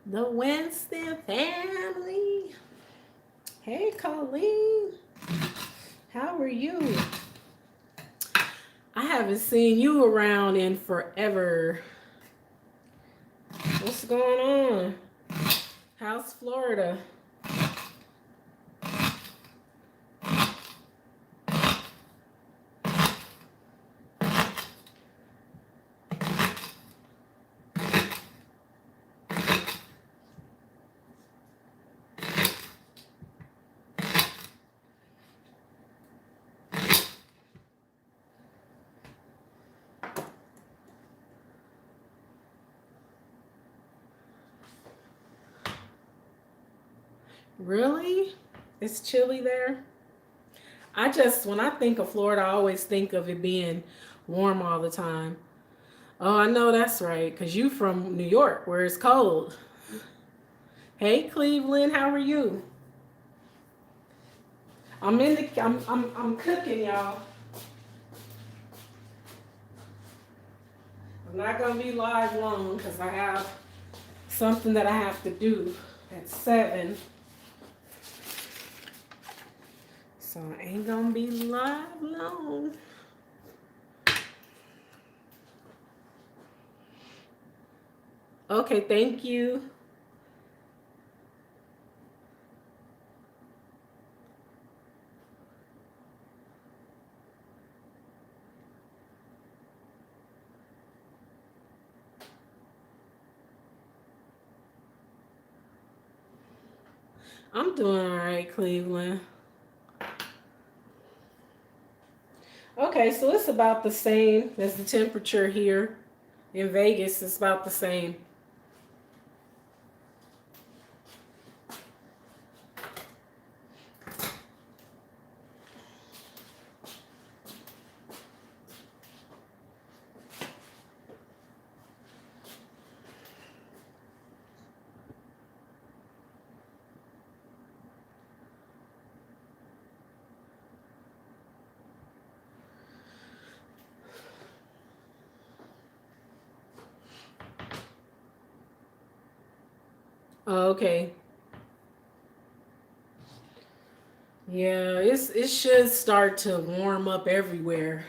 The Winston family. Hey, Colleen. How are you? I haven't seen you around in forever. What's going on? How's Florida? Really? It's chilly there? When I think of Florida, I always think of it being warm all the time. Oh, I know that's right, because you from New York, where it's cold. Hey, Cleveland, how are you? I'm cooking, y'all. I'm not gonna be live long because I have something that I have to do at 7. So I ain't gonna be live long. Okay, thank you. I'm doing all right, Cleveland. Okay, so it's about the same as the temperature here in Vegas. It's about the same. Oh, okay. Yeah, it should start to warm up everywhere.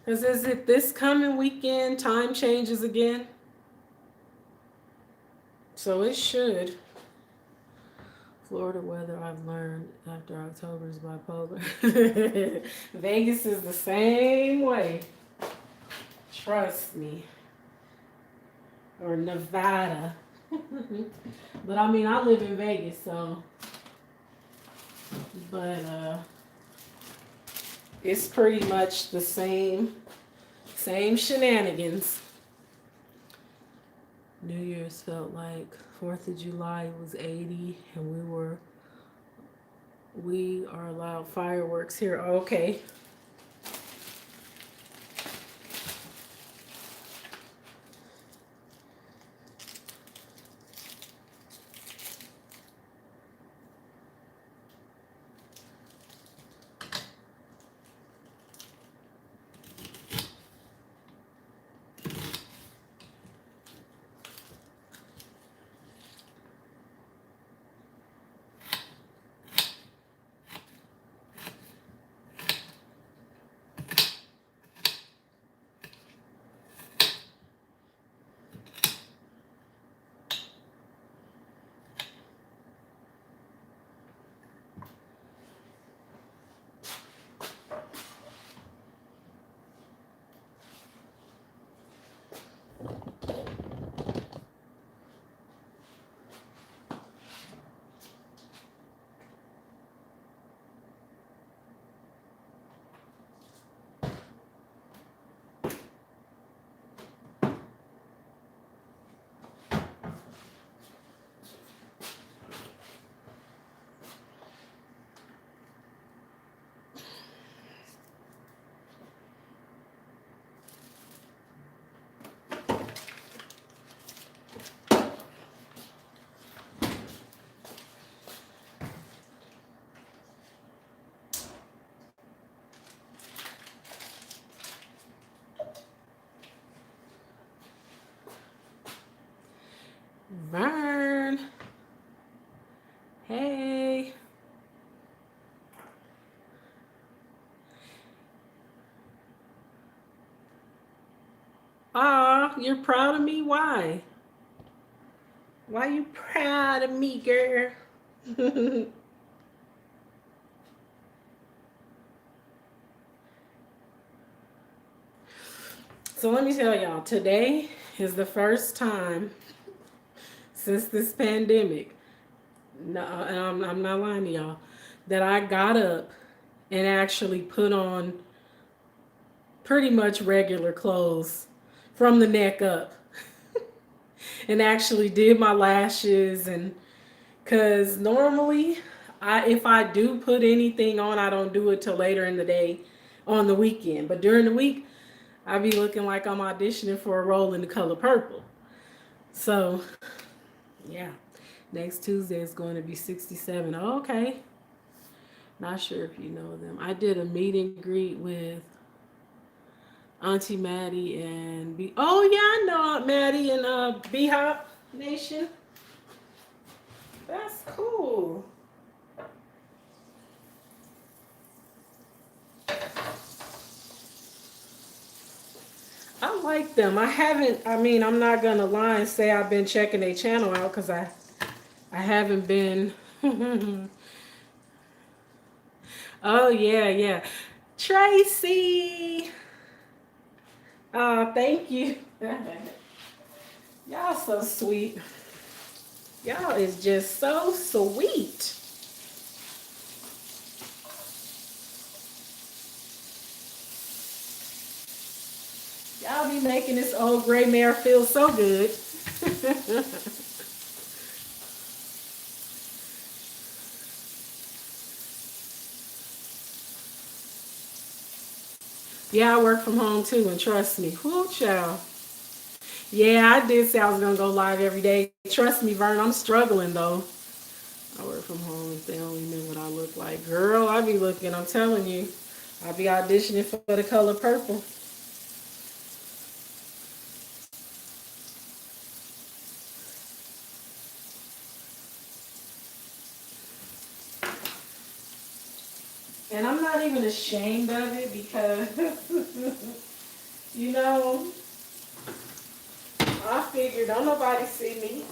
Cause is it this coming weekend time changes again? So it should. Florida weather, I've learned after October is bipolar. Vegas is the same way. Trust me. Or Nevada. But I mean, I live in Vegas, so. But it's pretty much the same shenanigans. New Year's felt like 4th of July was 80, and we are allowed fireworks here. Okay. Hey. Ah, you're proud of me? Why? Why you proud of me, girl? So let me tell y'all, today is the first time since this pandemic, no, and I'm not lying to y'all, that I got up and actually put on pretty much regular clothes from the neck up and actually did my lashes. And because normally if I do put anything on, I don't do it till later in the day on the weekend, but during the week I be looking like I'm auditioning for a role in The Color Purple. So yeah, next Tuesday is going to be 67. Oh, okay. Not sure if you know them. I did a meet and greet with Auntie Maddie and B. Oh yeah, I know Aunt Maddie and B Hop Nation. That's cool. I like them. I haven't. I mean, I'm not gonna lie and say I've been checking their channel out because I haven't been. Oh yeah, yeah. Tracy. Thank you. Y'all so sweet. Y'all is just so sweet. Y'all be making this old gray mare feel so good. Yeah, I work from home too, and trust me, whoo, child. Yeah, I did say I was gonna go live every day. Trust me, Vern, I'm struggling though. I work from home. If they only knew what I look like, girl, I be looking. I'm telling you, I be auditioning for The Color Purple. And I'm not even ashamed of it because, you know, I figured don't nobody see me.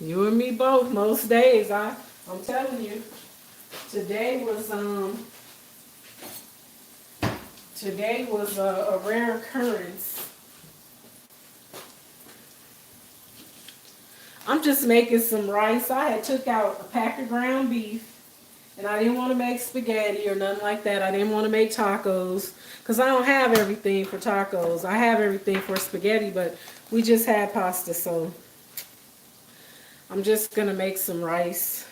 You and me both. Most days, I'm telling you. Today was today was a rare occurrence. I'm just making some rice. I had took out a pack of ground beef, and I didn't want to make spaghetti or nothing like that. I didn't want to make tacos because I don't have everything for tacos. I have everything for spaghetti, but we just had pasta, so I'm just gonna make some rice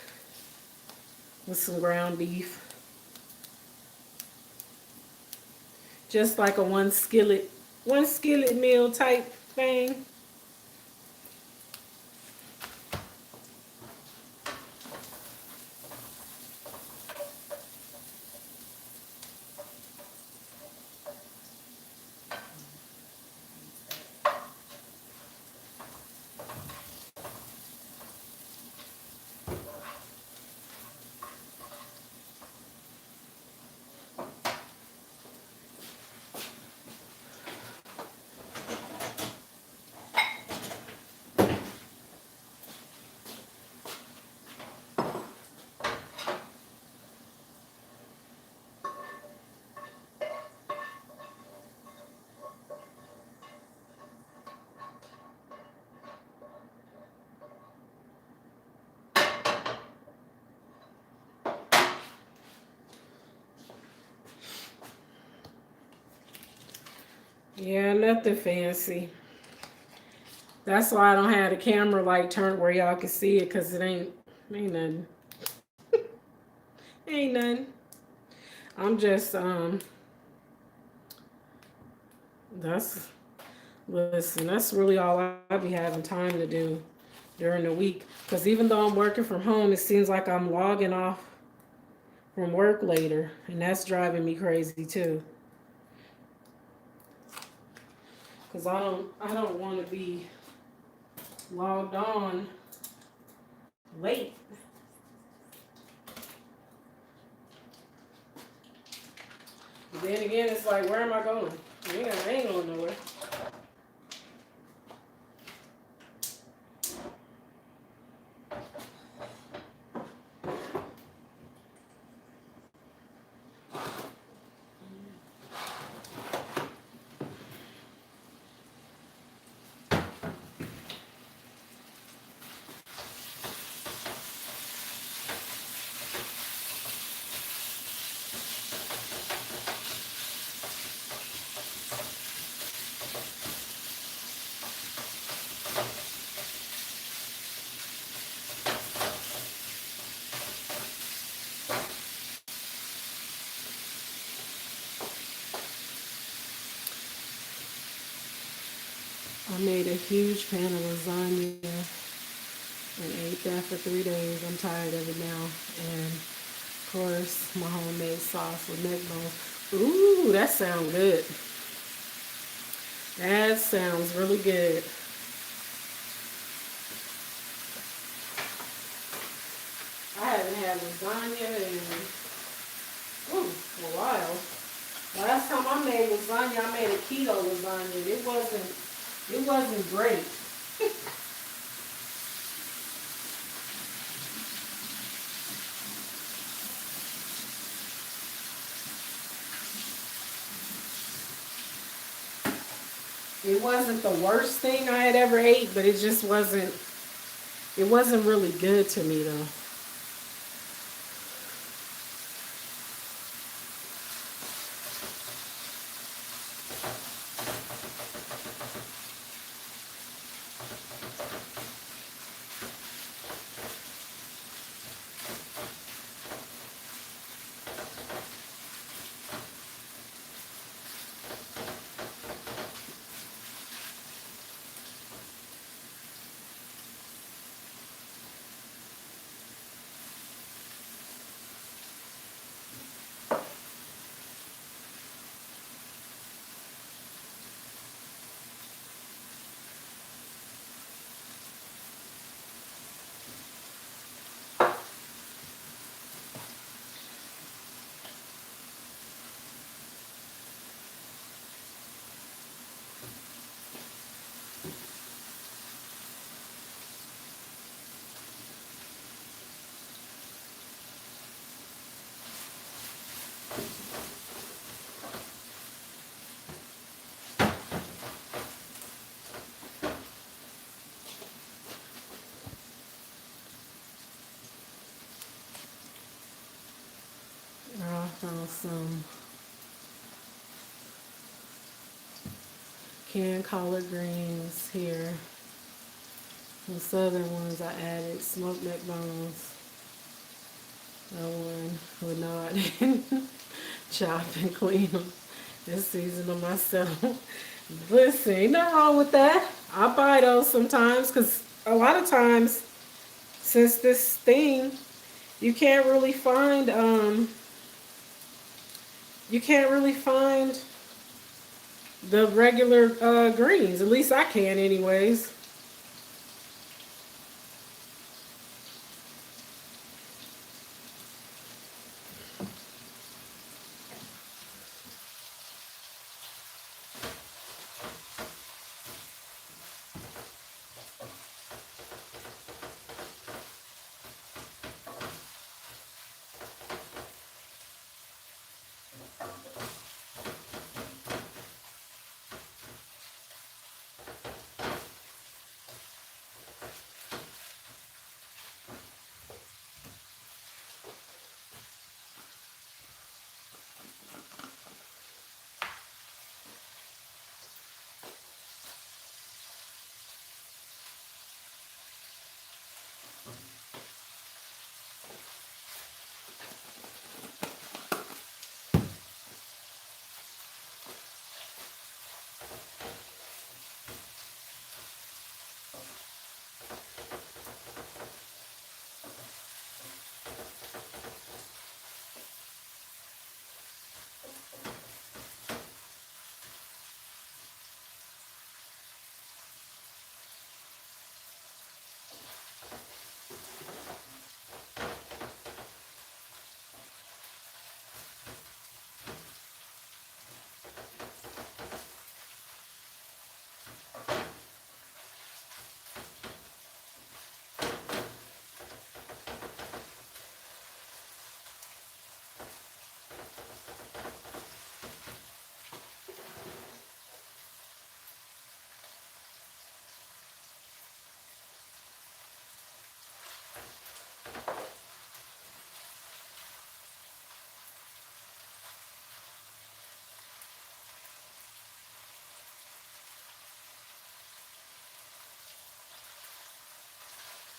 with some ground beef. Just like a one skillet meal type thing. Yeah, nothing fancy. That's why I don't have the camera like turned where y'all can see it, cause it ain't nothing. Ain't nothing. I'm just that's listen, that's really all I be having time to do during the week. Cause even though I'm working from home, it seems like I'm logging off from work later, and that's driving me crazy too. Cause I don't want to be logged on late. But then again, it's like, where am I going? I ain't going nowhere. I made a huge pan of lasagna and ate that for 3 days. I'm tired of it now. And of course, my homemade sauce with neck bones. Ooh, that sounds good. That sounds really good. I haven't had lasagna in a while. Last time I made lasagna, I made a keto lasagna. It wasn't great. It wasn't the worst thing I had ever ate, but it wasn't really good to me though. I found some canned collard greens here. The southern ones I added smoked neck bones. That one would not chop and clean them and season them myself. Listen, ain't nothing wrong with that. I buy those sometimes because a lot of times, since this thing, you can't really find you can't really find the regular greens. At least I can, anyways.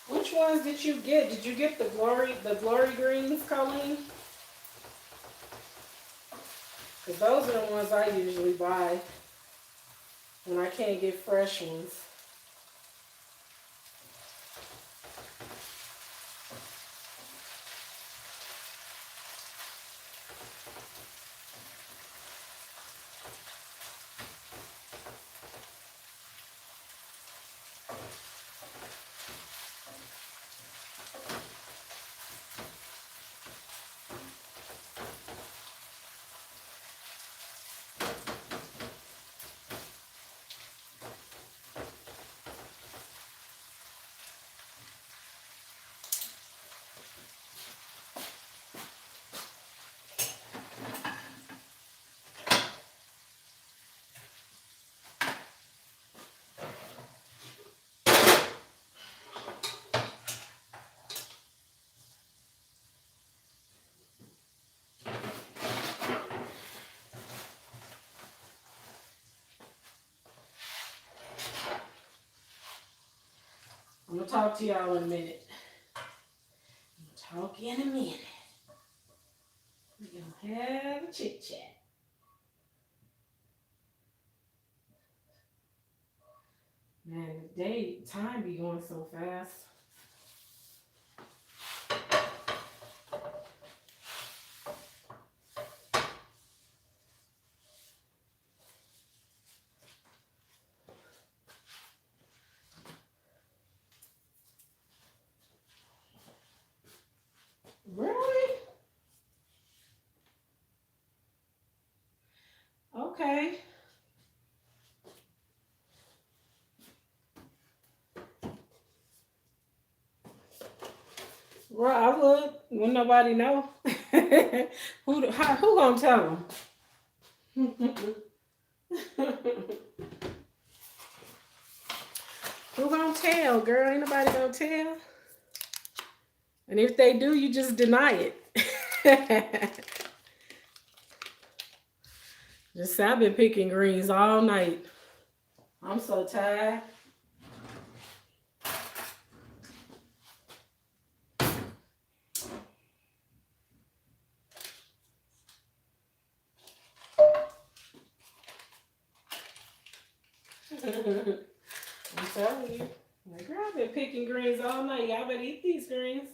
Which ones did you get? Did you get the glory greens, Colleen? Because those are the ones I usually buy when I can't get fresh ones. I'm going to talk to y'all in a minute. Talk in a minute. We're going to have a chit chat. Man, the time be going so fast. Really? Okay. Well, I would. Wouldn't nobody know. Who gonna tell them? Who gonna tell, girl? Ain't nobody gonna tell. And if they do, you just deny it. Just say I've been picking greens all night. I'm so tired. I'm telling you. Like, girl, I've been picking greens all night. Y'all better eat these greens.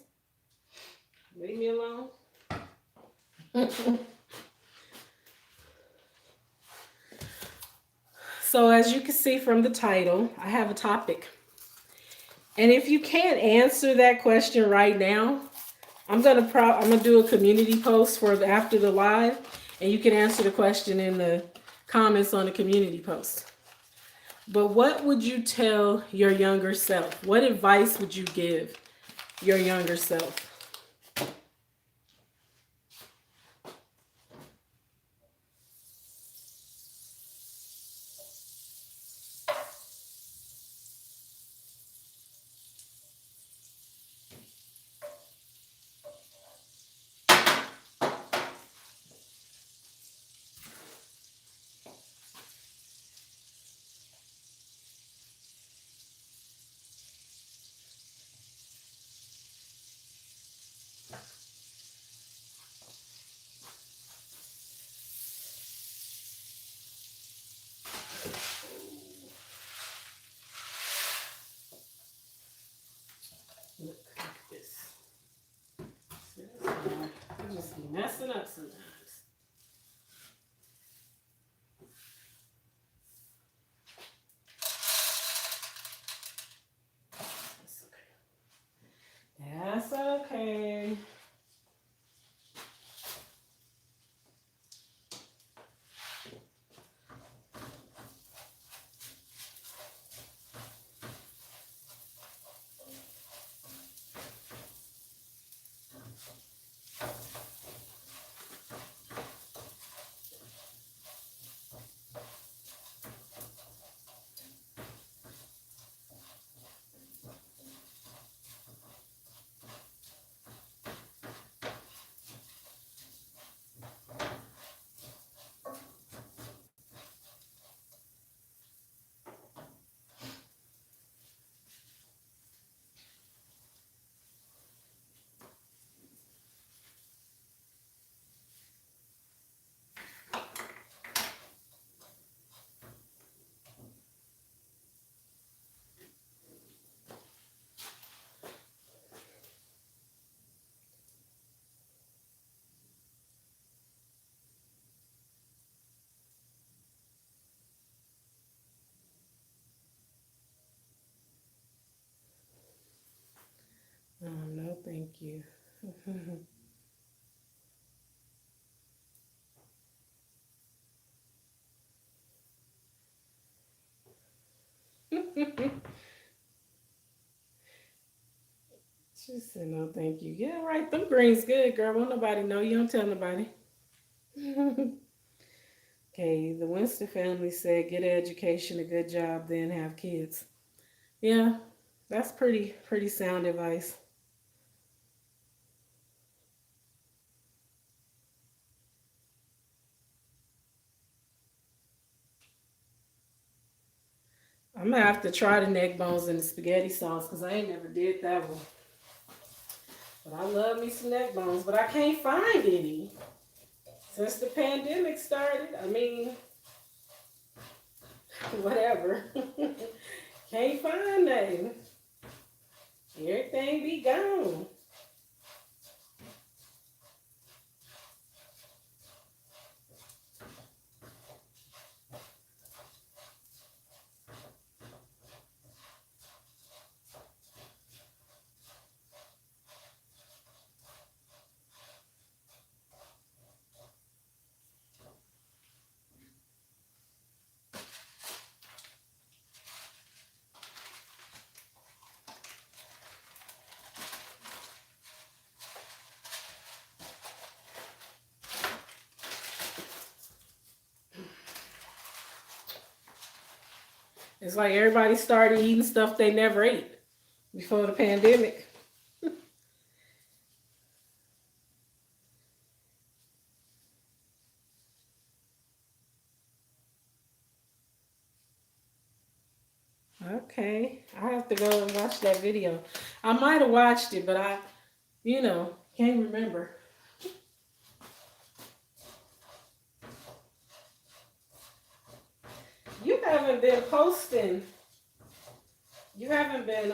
Leave me alone. So as you can see from the title, I have a topic. And if you can't answer that question right now, I'm gonna do a community post for after the live, and you can answer the question in the comments on the community post. But what would you tell your younger self? What advice would you give your younger self? Look like this. I just be messing up sometimes. That's okay. thank you. She said, no, thank you. Yeah, right. Them greens good, girl. Won't nobody know. You don't tell nobody. Okay, the Winston family said, get an education, a good job, then have kids. Yeah, that's pretty sound advice. I'm gonna have to try the neck bones and the spaghetti sauce because I ain't never did that one. But I love me some neck bones, but I can't find any since the pandemic started. I mean, whatever. Can't find nothing. Everything be gone. It's like everybody started eating stuff they never ate before the pandemic. Okay, I have to go and watch that video. I might have watched it, but can't remember. You haven't been posting. You haven't been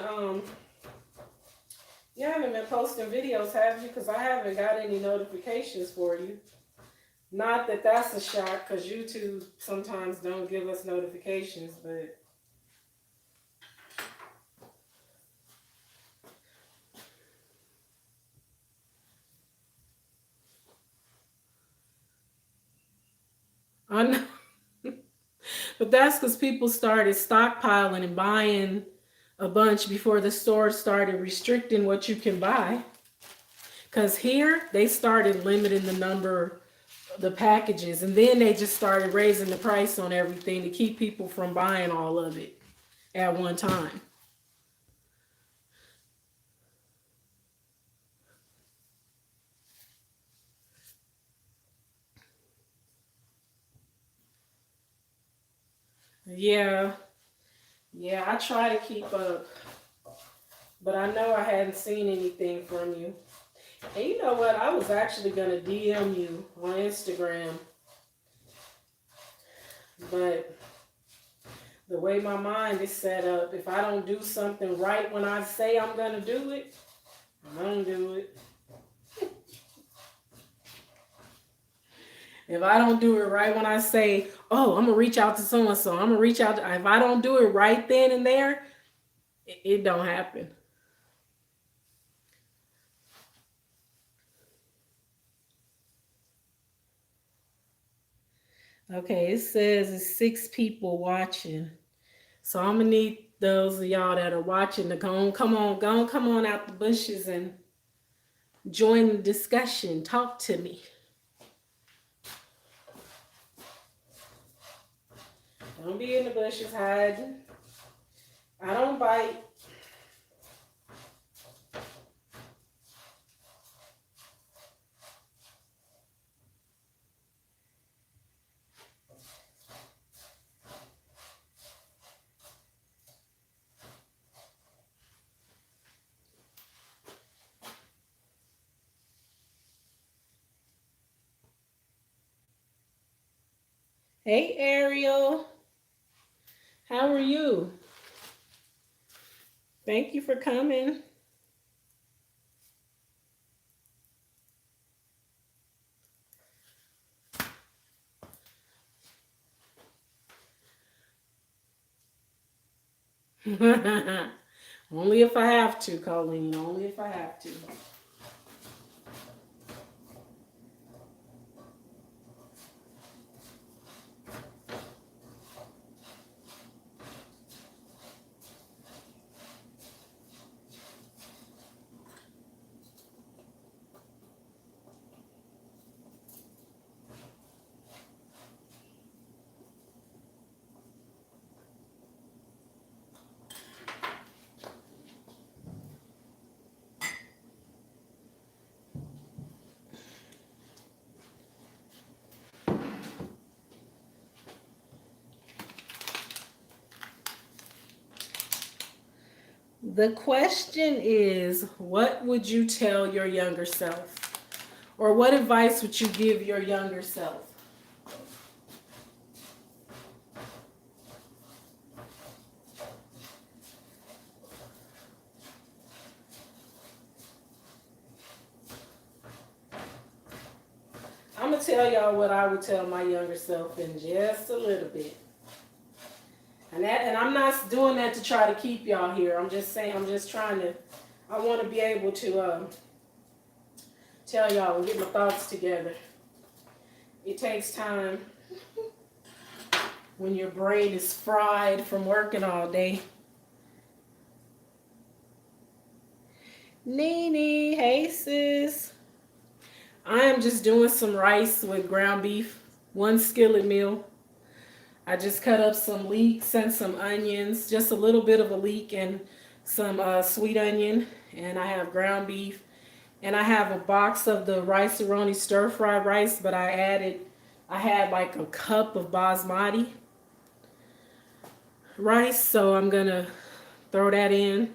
you haven't been posting videos, have you? Because I haven't got any notifications for you. Not that that's a shock, because YouTube sometimes don't give us notifications, but I know. But that's because people started stockpiling and buying a bunch before the store started restricting what you can buy. Because here they started limiting the number, the packages, and then they just started raising the price on everything to keep people from buying all of it at one time. Yeah, yeah, I try to keep up, but I know I hadn't seen anything from you. And you know what? I was actually gonna DM you on Instagram, but the way my mind is set up, if I don't do something right when I say I'm gonna do it, I don't do it. If I don't do it right when I say, oh, I'm gonna reach out to so and so, I'm gonna reach out if I don't do it right then and there, it don't happen. Okay, it says it's 6 people watching. So I'm gonna need those of y'all that are watching to come on out the bushes and join the discussion. Talk to me. Don't be in the bushes hiding. I don't bite. Hey Ariel, how are you? Thank you for coming. Only if I have to, Colleen. Only if I have to. The question is, what would you tell your younger self? Or what advice would you give your younger self? I'm going to tell y'all what I would tell my younger self in just a little bit. And I'm not doing that to try to keep y'all here. I'm just saying, I want to be able to tell y'all and get my thoughts together. It takes time when your brain is fried from working all day. Nene, hey sis. I am just doing some rice with ground beef, 1 skillet meal. I just cut up some leeks and some onions, just a little bit of a leek and some sweet onion. And I have ground beef. And I have a box of the Rice-A-Roni stir-fried rice, but I had like a cup of basmati rice. So I'm going to throw that in,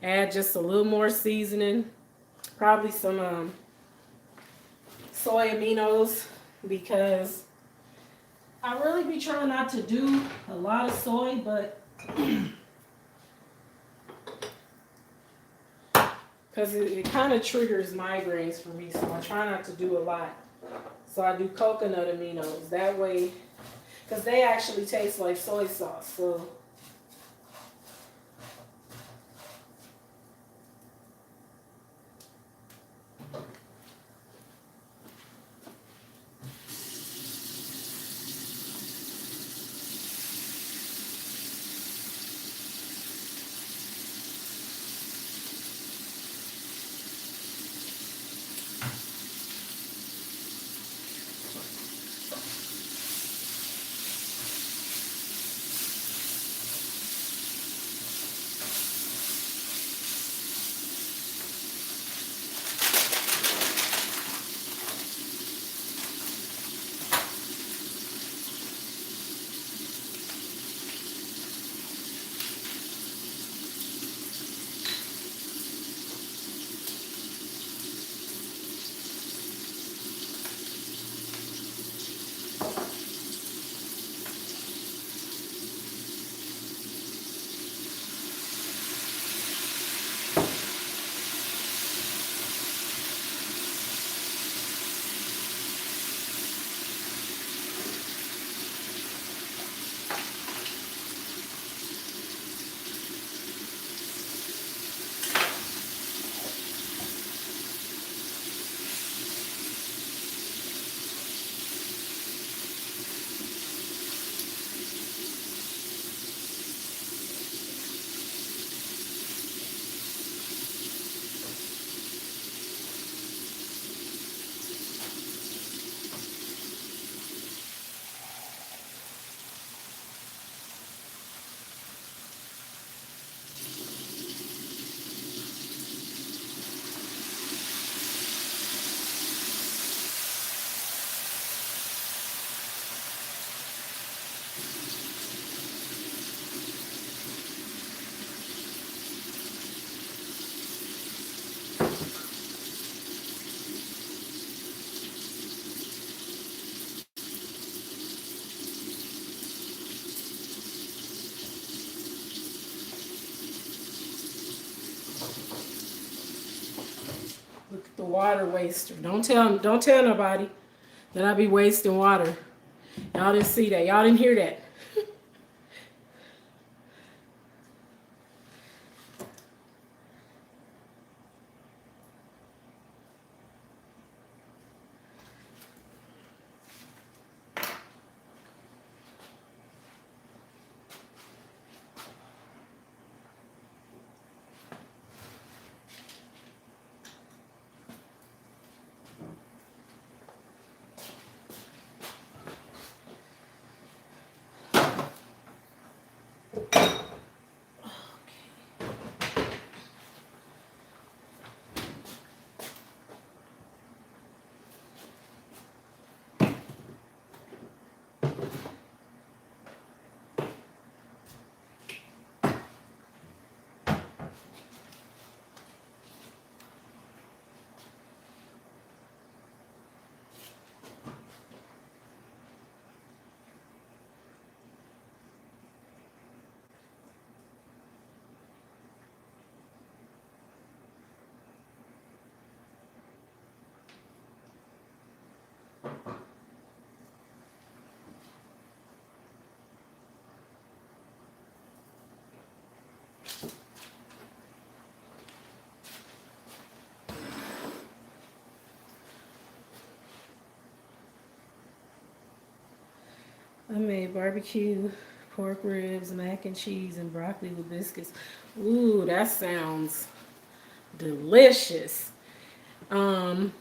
add just a little more seasoning, probably some soy aminos, because I really be trying not to do a lot of soy, but because it kind of triggers migraines for me, so I try not to do a lot. So I do coconut aminos that way, because they actually taste like soy sauce. So look at the water waster. Don't tell nobody that I be wasting water. Y'all didn't see that. Y'all didn't hear that. I made barbecue, pork ribs, mac and cheese, and broccoli with biscuits. Ooh, that sounds delicious. Um,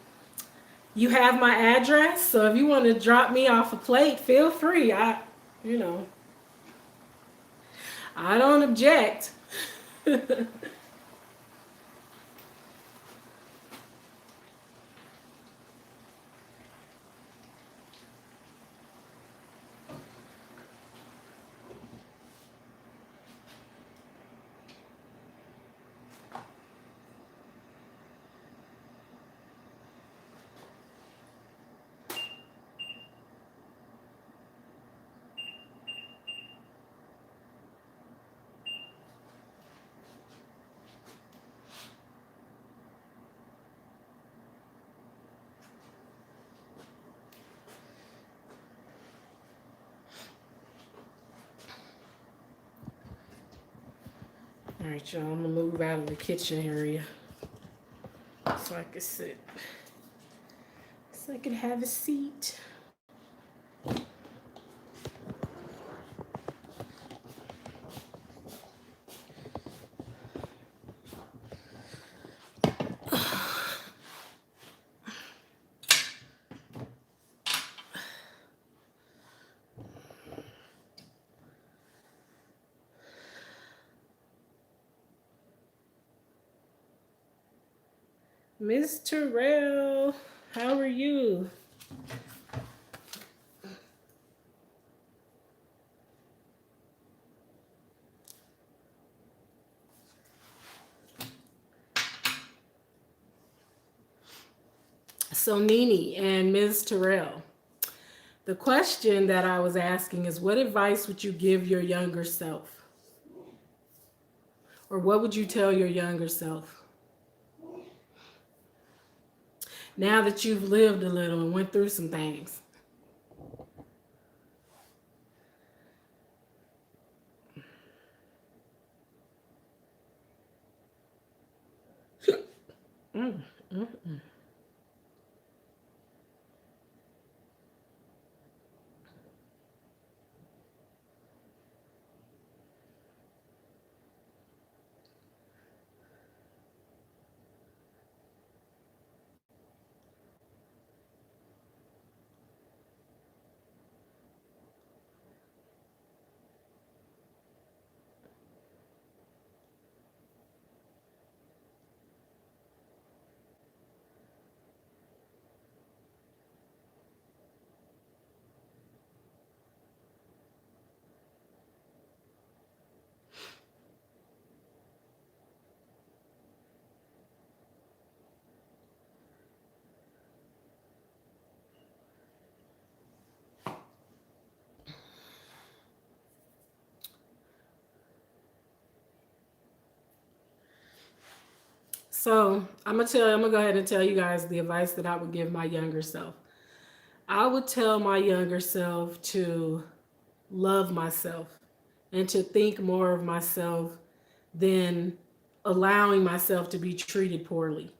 you have my address, so if you want to drop me off a plate, feel free. You know, I don't object. All right, y'all. I'm gonna move out of the kitchen area so I can sit, so I can have a seat. Miss Terrell, how are you? So, Nini and Ms. Terrell, the question that I was asking is what advice would you give your younger self? Or what would you tell your younger self? Now that you've lived a little and went through some things. Mm, mm, mm. So I'm gonna go ahead and tell you guys the advice that I would give my younger self. I would tell my younger self to love myself and to think more of myself than allowing myself to be treated poorly.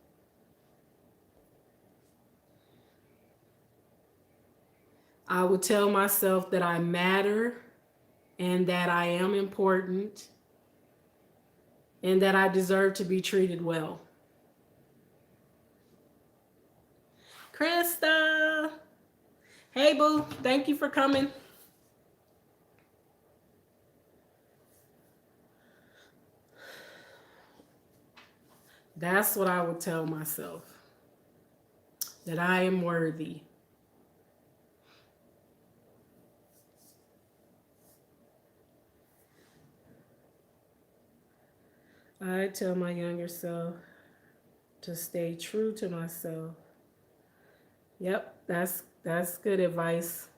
I would tell myself that I matter and that I am important and that I deserve to be treated well. Krista, hey boo, thank you for coming. That's what I would tell myself, that I am worthy. I tell my younger self to stay true to myself. Yep, that's good advice.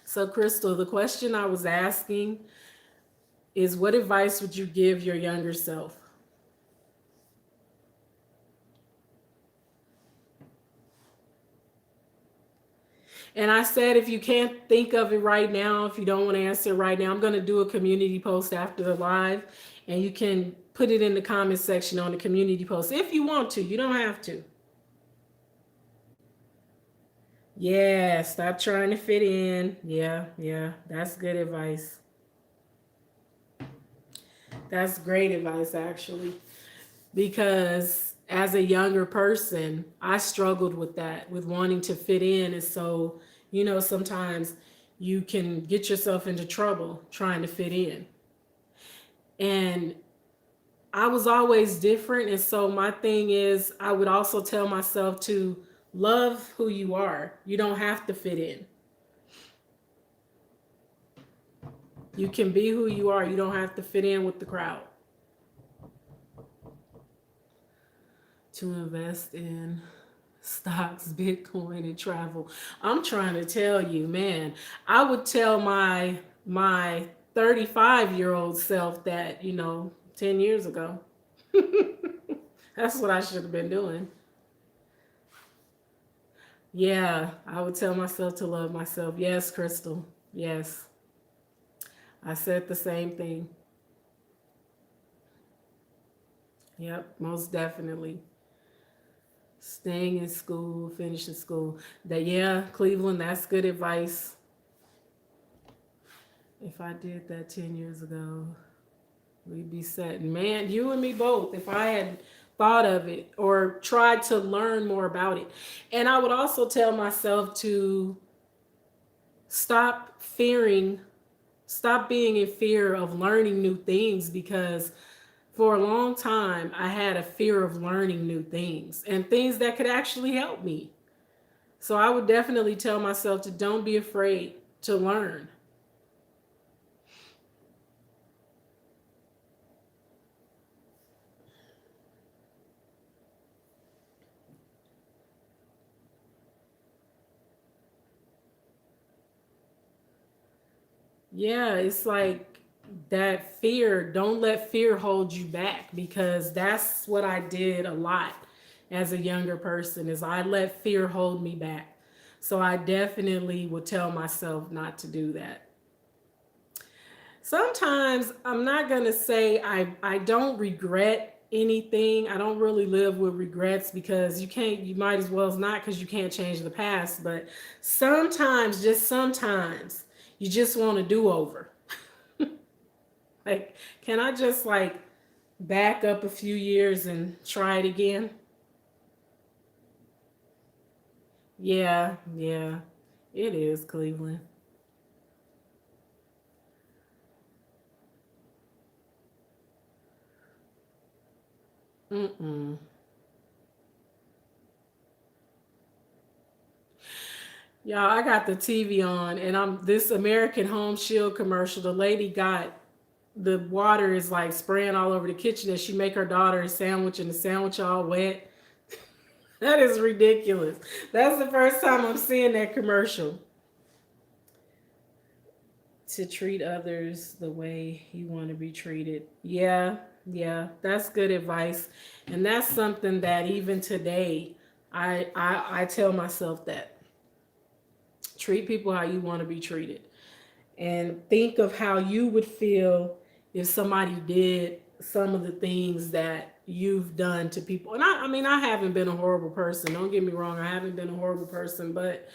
So, Crystal, the question I was asking is, what advice would you give your younger self? And I said, if you can't think of it right now, if you don't want to answer right now, I'm going to do a community post after the live, and you can put it in the comment section on the community post if you want to. You don't have to. Yeah, stop trying to fit in. Yeah, yeah, that's good advice. That's great advice, actually, because as a younger person, I struggled with that, with wanting to fit in. And so, sometimes you can get yourself into trouble trying to fit in. And I was always different. And so, my thing is, I would also tell myself to love who you are. You don't have to fit in. You can be who you are. You don't have to fit in with the crowd. To invest in stocks, Bitcoin, and travel. I'm trying to tell you, man, I would tell my 35-year-old self that, 10 years ago. That's what I should have been doing. Yeah, I would tell myself to love myself. Yes, Crystal. Yes. I said the same thing. Yep, most definitely. Staying in school, finishing school. That, yeah, Cleveland, that's good advice. If I did that 10 years ago, we'd be set. Man, you and me both. If I had thought of it or tried to learn more about it. And I would also tell myself to stop fearing, stop being in fear of learning new things, because for a long time I had a fear of learning new things and things that could actually help me. So I would definitely tell myself to don't be afraid to learn. Yeah, it's like that fear, don't let fear hold you back, because that's what I did a lot as a younger person, is I let fear hold me back. So I definitely would tell myself not to do that. Sometimes I'm not going to say I don't regret anything. I don't really live with regrets, because you might as well as not, because you can't change the past. But sometimes, just sometimes, you just want to do over. Like, can I just like back up a few years and try it again? Yeah, yeah, it is Cleveland. Mm-mm. Y'all, I got the TV on, and I'm this American Home Shield commercial. The lady got the water is like spraying all over the kitchen, and she make her daughter a sandwich, and the sandwich all wet. That is ridiculous. That's the first time I'm seeing that commercial. To treat others the way you want to be treated. Yeah, yeah, that's good advice. And that's something that even today I tell myself, that treat people how you want to be treated. And think of how you would feel if somebody did some of the things that you've done to people. And I mean, I haven't been a horrible person. Don't get me wrong, I haven't been a horrible person, but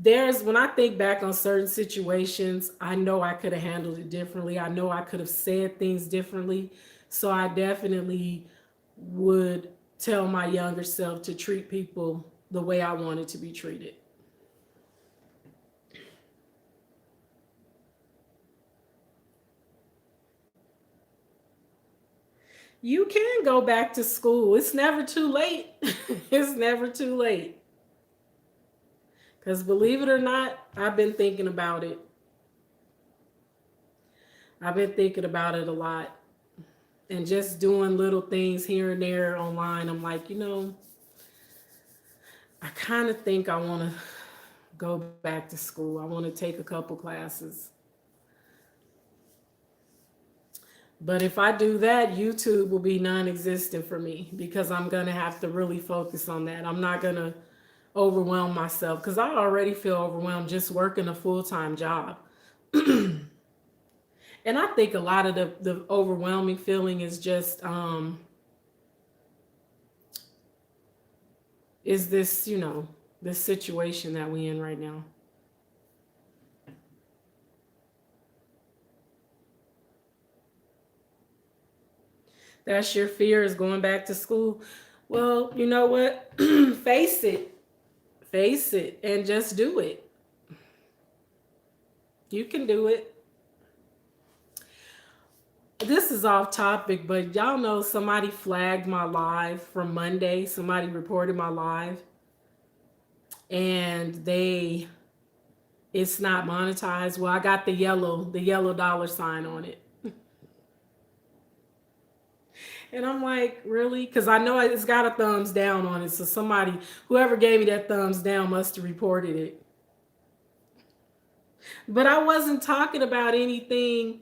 when I think back on certain situations, I know I could have handled it differently. I know I could have said things differently. So I definitely would tell my younger self to treat people the way I wanted to be treated. You can go back to school. It's never too late. It's never too late. Because believe it or not, I've been thinking about it. I've been thinking about it a lot. And just doing little things here and there online. I'm like, I kind of think I want to go back to school. I want to take a couple classes. But if I do that, YouTube will be non existent for me because I'm going to have to really focus on that. I'm not going to overwhelm myself because I already feel overwhelmed just working a full time job. And I think a lot of the overwhelming feeling is just is this, this situation that we in right now. That's your fear is going back to school. Well, you know what? Face it. Face it and just do it. You can do it. This is off topic, but y'all know somebody flagged my live from Monday. Somebody reported my live and it's not monetized. Well, I got the yellow dollar sign on it. And I'm like, really? Because I know it's got a thumbs down on it. So whoever gave me that thumbs down must have reported it. But I wasn't talking about anything.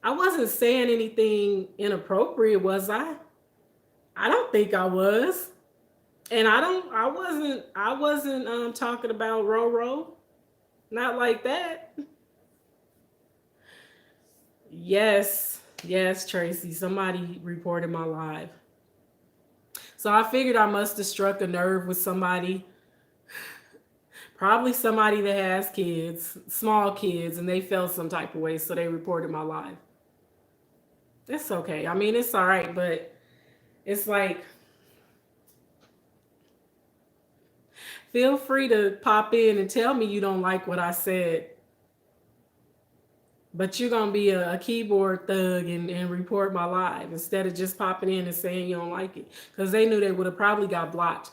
I wasn't saying anything inappropriate, was I? I don't think I was. And I wasn't talking about Roro. Not like that. Yes. Yes, Tracy. Somebody reported my live. So I figured I must have struck a nerve with somebody, probably somebody that has kids, small kids, and they felt some type of way, so they reported my live. It's okay. I mean, it's all right, but it's like, feel free to pop in and tell me you don't like what I said, but you're going to be a keyboard thug and report my live instead of just popping in and saying you don't like it because they knew they would have probably got blocked.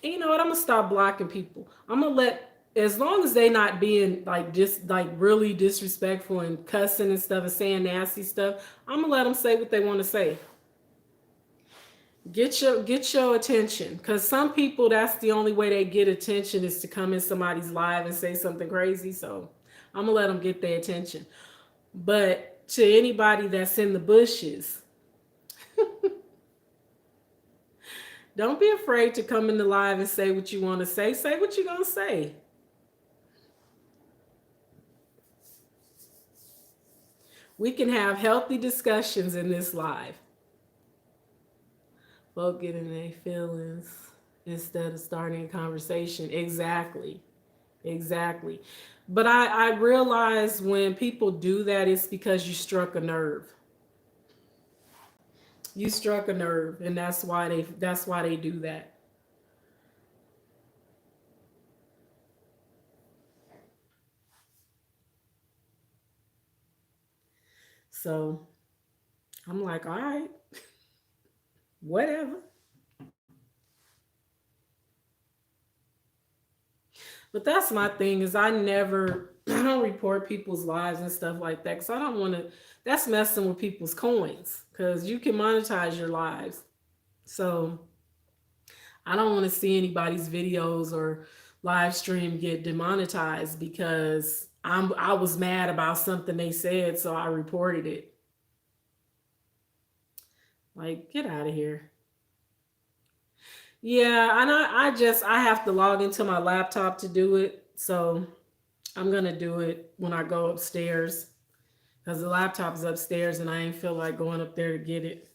And you know what? I'm going to stop blocking people. I'm going to as long as they not being like just like really disrespectful and cussing and stuff and saying nasty stuff, I'm going to let them say what they want to say. Get your attention, because some people, that's the only way they get attention is to come in somebody's live and say something crazy. So I'm gonna let them get their attention. But to anybody that's in the bushes, don't be afraid to come in the live and say what you want to say. Say what you're gonna say. We can have healthy discussions in this live. Both getting their feelings instead of starting a conversation. Exactly. Exactly. But I realize when people do that, it's because you struck a nerve. You struck a nerve, and that's why they do that. So I'm like, all right, whatever. But that's my thing is I don't report people's lives and stuff like that because I don't want to. That's messing with people's coins because you can monetize your lives. So I don't want to see anybody's videos or live stream get demonetized because I was mad about something they said, so I reported it. Like, get out of here. Yeah, and I have to log into my laptop to do it. So I'm gonna do it when I go upstairs because the laptop is upstairs and I ain't feel like going up there to get it.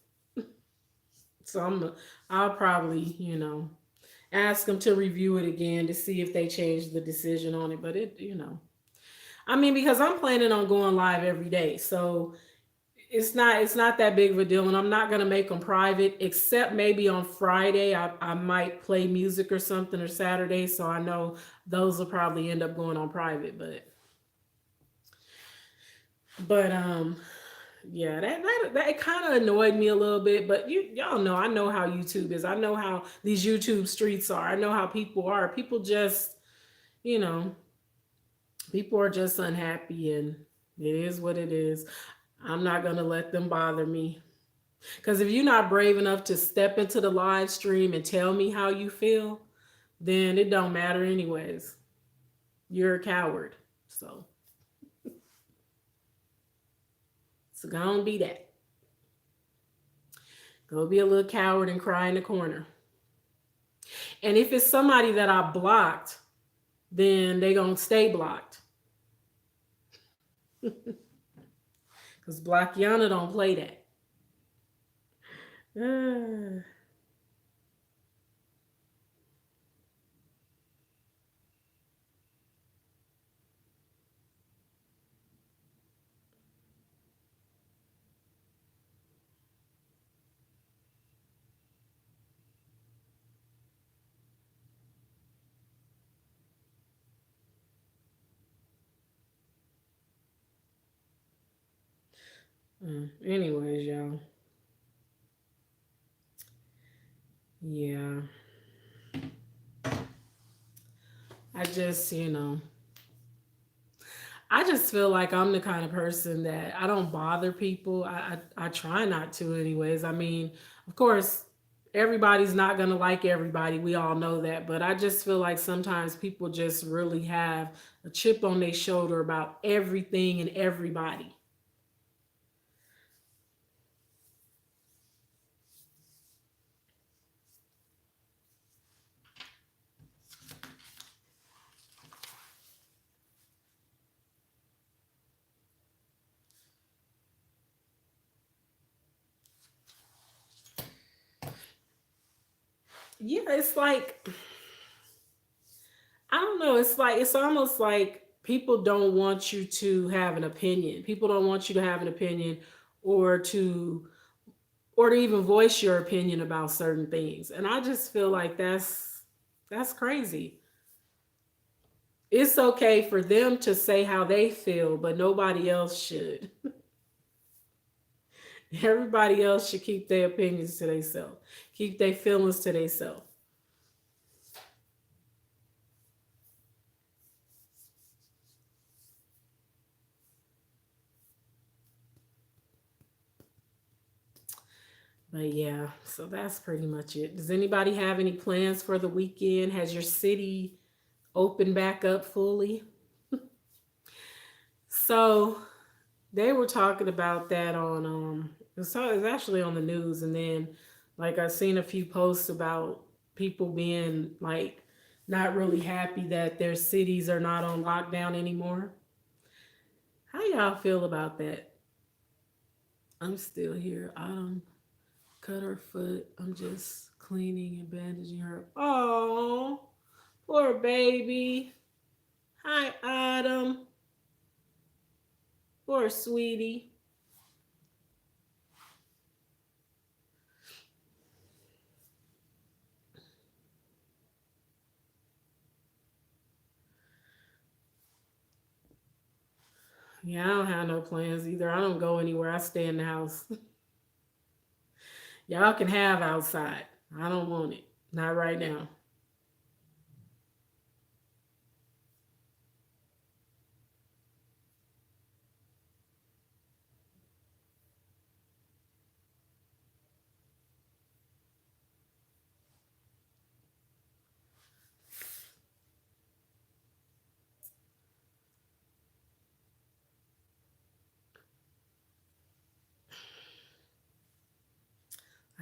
So I'll probably, ask them to review it again to see if they changed the decision on it. But I mean, because I'm planning on going live every day, so it's not that big of a deal, and I'm not gonna make them private, except maybe on Friday. I might play music or something, or Saturday, so I know those will probably end up going on private. But Yeah, that kind of annoyed me a little bit, but y'all know I know how YouTube is. I know how these YouTube streets are. I know how people are. People just, you know, people are just unhappy, and it is what it is. I'm not gonna let them bother me. Because if you're not brave enough to step into the live stream and tell me how you feel, then it don't matter anyways. You're a coward. So gonna be that. Go be a little coward and cry in the corner. And if it's somebody that I blocked, then they gonna stay blocked. Because Blockiana don't play that. Anyways, y'all. Yeah. I just, I just feel like I'm the kind of person that I don't bother people. I try not to, anyways. I mean, of course, everybody's not going to like everybody. We all know that. But I just feel like sometimes people just really have a chip on their shoulder about everything and everybody. Yeah, it's like, I don't know. It's like, it's almost like people don't want you to have an opinion. People don't want you to have an opinion or to or to even voice your opinion about certain things. And I just feel like that's crazy. It's okay for them to say how they feel, but nobody else should. Everybody else should keep their opinions to themselves, keep their feelings to themselves. But yeah, so that's pretty much it. Does anybody have any plans for the weekend? Has your city opened back up fully? So they were talking about that on it's actually on the news, and then like I've seen a few posts about people being like not really happy that their cities are not on lockdown anymore. How y'all feel about that? I'm still here. Autumn cut her foot. I'm just cleaning and bandaging her. Oh, poor baby. Hi, Autumn. Poor sweetie. Yeah, I don't have no plans either. I don't go anywhere. I stay in the house. Y'all can have outside. I don't want it. Not right now.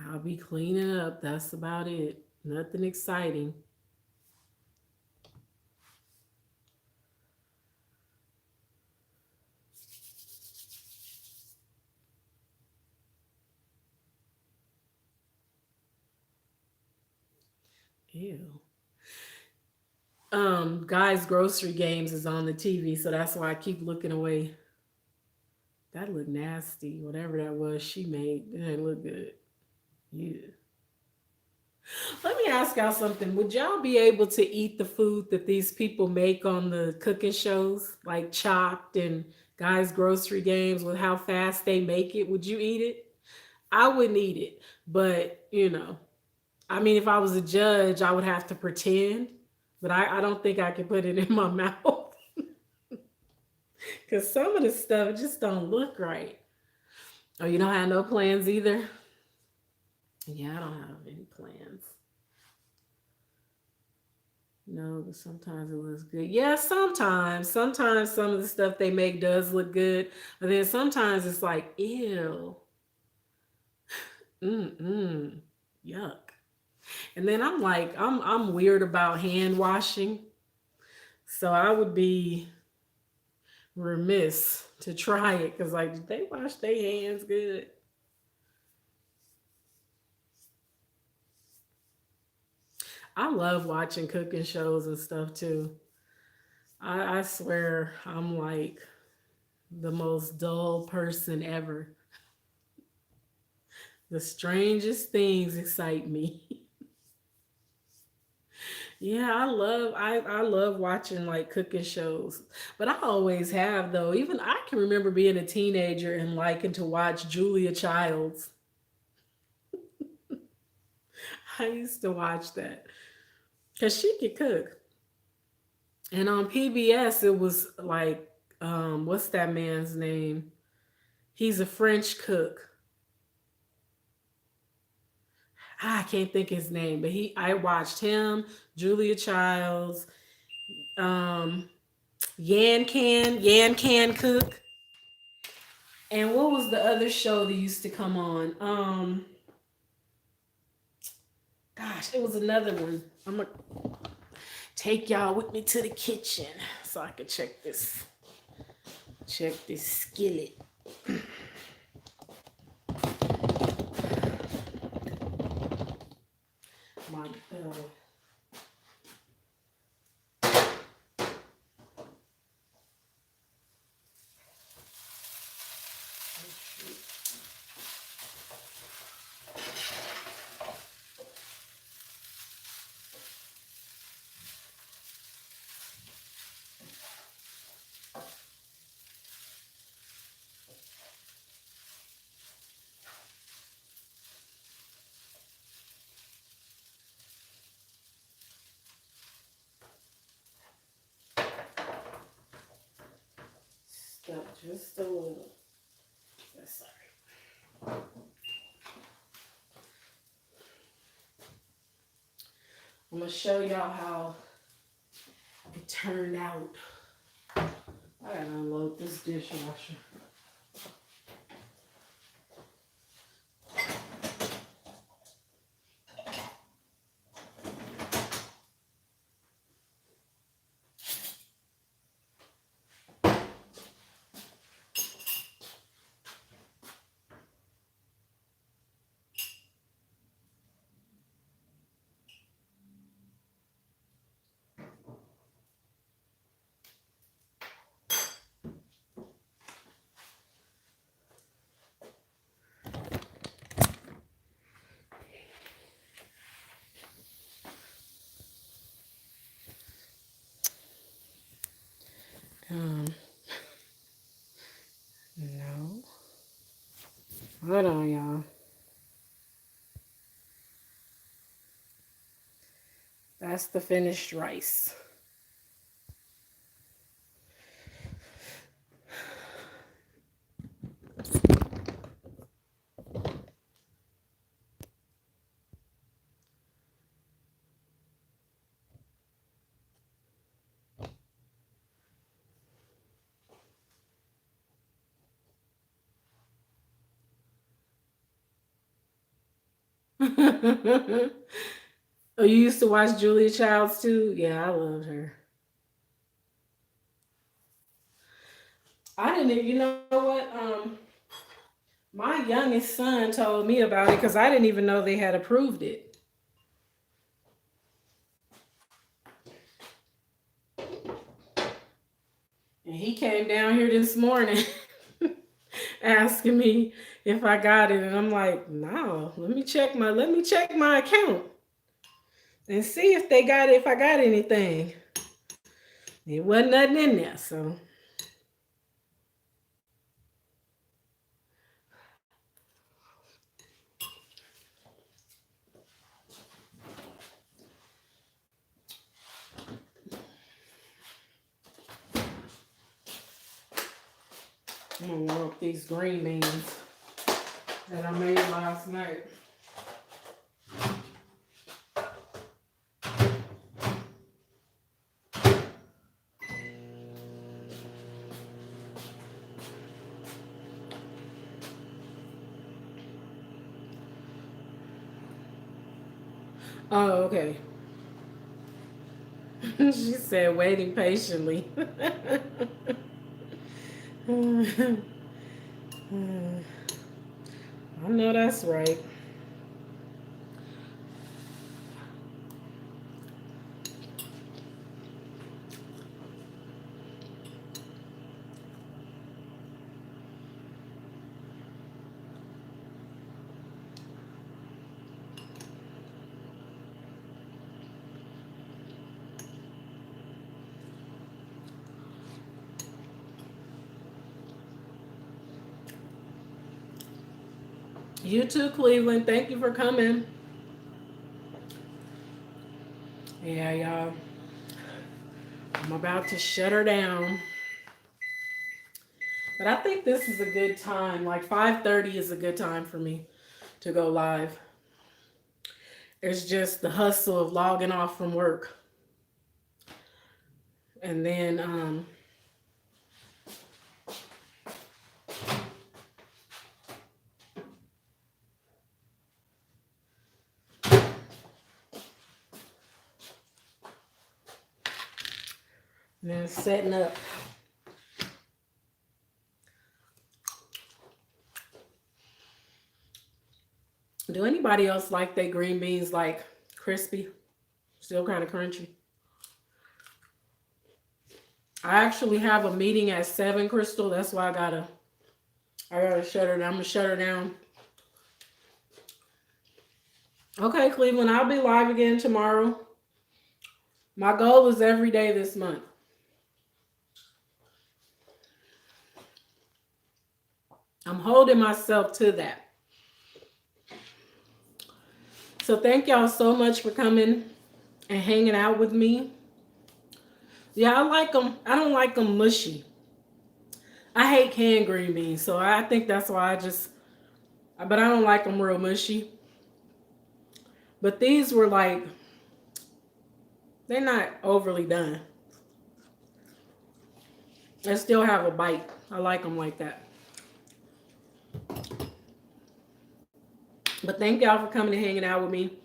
I'll be cleaning up. That's about it. Nothing exciting. Ew. Guys, grocery games is on the TV, so that's why I keep looking away. That looked nasty. Whatever that was she made, it didn't look good. Yeah. Let me ask y'all something. Would y'all be able to eat the food that these people make on the cooking shows, like Chopped and Guys Grocery Games, with how fast they make it? Would you eat it? I wouldn't eat it, but I mean, if I was a judge, I would have to pretend, but I don't think I could put it in my mouth because some of the stuff just don't look right. Oh, you don't have no plans either? Yeah, I don't have any plans. No, but sometimes it looks good. Yeah, sometimes. Sometimes some of the stuff they make does look good, but then sometimes it's like, ew, mm, yuck. And then I'm like, I'm weird about hand washing, so I would be remiss to try it because like, did they wash their hands good? I love watching cooking shows and stuff too. I swear I'm like the most dull person ever. The strangest things excite me. Yeah, I love watching like cooking shows. But I always have though. Even I can remember being a teenager and liking to watch Julia Childs. I used to watch that because she could cook. And on PBS it was like what's that man's name? He's a French cook. I can't think his name, but he I watched him, Julia Childs, um Yan Can Cook. And what was the other show that used to come on? Gosh, it was another one. I'm gonna take y'all with me to the kitchen so I can check this skillet. My stuck just a little. That's sorry. I'm gonna show y'all how it turned out. I gotta unload this dishwasher. Um, no. Hold on, y'all. That's the finished rice. Oh, you used to watch Julia Childs too? Yeah, I loved her. I didn't even, you know what? My youngest son told me about it because I didn't even know they had approved it. And he came down here this morning asking me if I got it. And I'm like, no, let me check my account. and see if they got if I got anything. It wasn't nothing in there, so I'm gonna warm up these green beans that I made last night. Oh, okay. She said waiting patiently. I know that's right. You too, Cleveland. Thank you for coming. Yeah, y'all. I'm about to shut her down. But I think this is a good time. Like 5:30 is a good time for me to go live. It's just the hustle of logging off from work. And then setting up. Do anybody else like their green beans like crispy? Still kind of crunchy. I actually have a meeting at 7, Crystal. That's why I gotta shut her down. I'm gonna shut her down. Okay, Cleveland, I'll be live again tomorrow. My goal is every day this month. I'm holding myself to that. So thank y'all so much for coming and hanging out with me. Yeah, I like them. I don't like them mushy. I hate canned green beans, so I think that's why but I don't like them real mushy. But these were like, they're not overly done. They still have a bite. I like them like that. But thank y'all for coming and hanging out with me.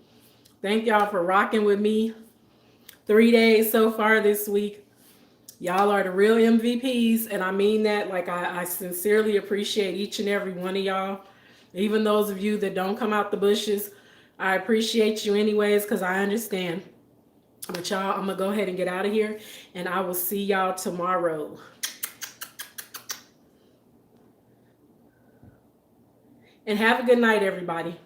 Thank y'all for rocking with me 3 days so far this week. Y'all are the real MVPs, and I mean that. Like, I sincerely appreciate each and every one of y'all. Even those of you that don't come out the bushes, I appreciate you anyways, because I understand. But y'all, I'm going to go ahead and get out of here, and I will see y'all tomorrow. And have a good night, everybody.